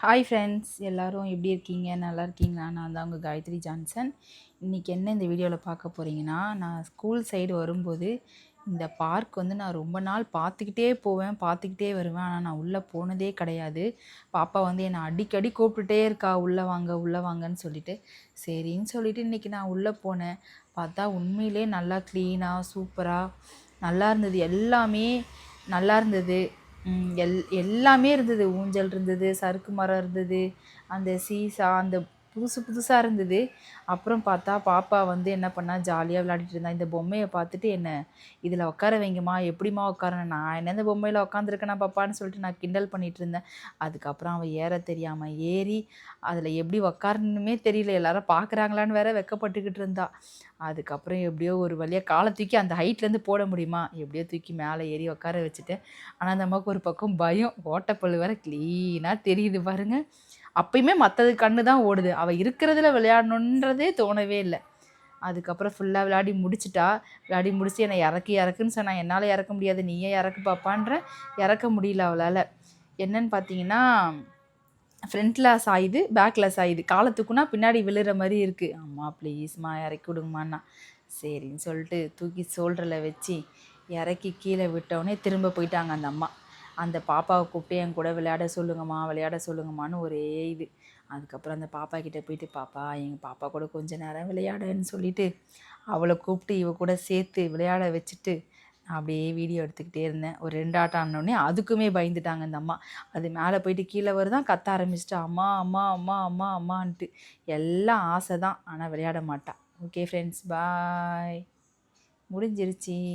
Hi friends, எல்லாரும் எப்படி இருக்கீங்க? நல்லா இருக்கீங்களா? நான் தான் உங்கள் காயத்ரி ஜான்சன். இன்றைக்கி என்ன இந்த வீடியோவில் பார்க்க போகிறீங்கன்னா, நான் ஸ்கூல் சைடு வரும்போது இந்த பார்க் நான் ரொம்ப நாள் பார்த்துக்கிட்டே போவேன், பார்த்துக்கிட்டே வருவேன். ஆனால் நான் உள்ளே போனதே கிடையாது. பாப்பா என்னை அடிக்கடி கூப்பிட்டுட்டே இருக்கா, உள்ளே வாங்க உள்ளே வாங்கன்னு சொல்லிட்டு. சரின்னு சொல்லிட்டு இன்றைக்கி நான் உள்ளே போனேன். பார்த்தா உண்மையிலே நல்லா க்ளீனாக சூப்பராக நல்லா இருந்தது. எல்லாமே நல்லா இருந்தது. எல்லாமே இருந்தது. ஊஞ்சல் இருந்தது, சறுக்கு மரம் இருந்தது, அந்த சீசா அந்த புதுசு புதுசாக இருந்தது. அப்புறம் பார்த்தா பாப்பா என்ன பண்ணா, ஜாலியாக விளையாடிட்டு இருந்தா. இந்த பொம்மையை பார்த்துட்டு என்ன இதில் உட்கார வைங்கம்மா, எப்படிம்மா உட்காரணும், நான் என்ன இந்த பொம்மையில் உட்காந்துருக்கேனா பாப்பான்னு சொல்லிட்டு நான் கிண்டல் பண்ணிகிட்டு இருந்தேன். அதுக்கப்புறம் அவள் ஏற தெரியாமல் ஏறி அதில் எப்படி உட்காரணுமே தெரியல, எல்லாரும் பார்க்குறாங்களான்னு வேற வெக்கப்பட்டுக்கிட்டு இருந்தா. அதுக்கப்புறம் எப்படியோ ஒரு வழியாக காலை தூக்கி அந்த ஹைட்லேருந்து போட முடியுமா, எப்படியோ தூக்கி மேலே ஏறி உட்கார வச்சுட்டேன். ஆனால் அந்த அம்மாவுக்கு ஒரு பக்கம் பயம், ஓட்டப்பல் வேற க்ளீனாக தெரியுது பாருங்க. அப்பயுமே மற்றது கண்ணு தான் ஓடுது, அவள் இருக்கிறதுல விளையாடணுன்றதே தோணவே இல்லை. அதுக்கப்புறம் ஃபுல்லாக விளையாடி முடிச்சிட்டா. விளையாடி முடிச்சு என்னை இறக்குன்னு சொன்னான். என்னால் இறக்க முடியாது, நீயே இறக்கு பாப்பான்ற. இறக்க முடியல அவளால். என்னன்னு பார்த்தீங்கன்னா, ஃப்ரண்ட்டில் சாயுது, பேக்கில் சாயுது. காலை தூக்குனா பின்னாடி விழுற மாதிரி இருக்குது. அம்மா ப்ளீஸ்மா இறக்கி விடுங்கம்மான்னா. சரின்னு சொல்லிட்டு தூக்கி ஷோல்டரில் வச்சு இறக்கி கீழே விட்டவுடனே திரும்ப போயிட்டாங்க அந்த அம்மா. அந்த பாப்பாவை கூப்பிட்டு என் கூட விளையாட சொல்லுங்கம்மான்னு ஒரே இது. அதுக்கப்புறம் அந்த பாப்பா கிட்டே போயிட்டு, பாப்பா எங்கள் பாப்பா கூட கொஞ்ச நேரம் விளையாடுன்னு சொல்லிவிட்டு அவளை கூப்பிட்டு இவ கூட சேர்த்து விளையாட வச்சுட்டு அப்படியே வீடியோ எடுத்துக்கிட்டே இருந்தேன். ஒரு 2 ஆட்டம் ஆனோடனே அதுக்குமே பயந்துட்டாங்க அந்த அம்மா. அது மேலே போயிட்டு கீழே வருதான், கத்த ஆரம்பிச்சிட்டா, அம்மா அம்மா அம்மா அம்மா அம்மான்ட்டு. எல்லாம் ஆசை தான், ஆனால் விளையாட மாட்டா. ஓகே ஃப்ரெண்ட்ஸ், பாய். முடிஞ்சிருச்சு.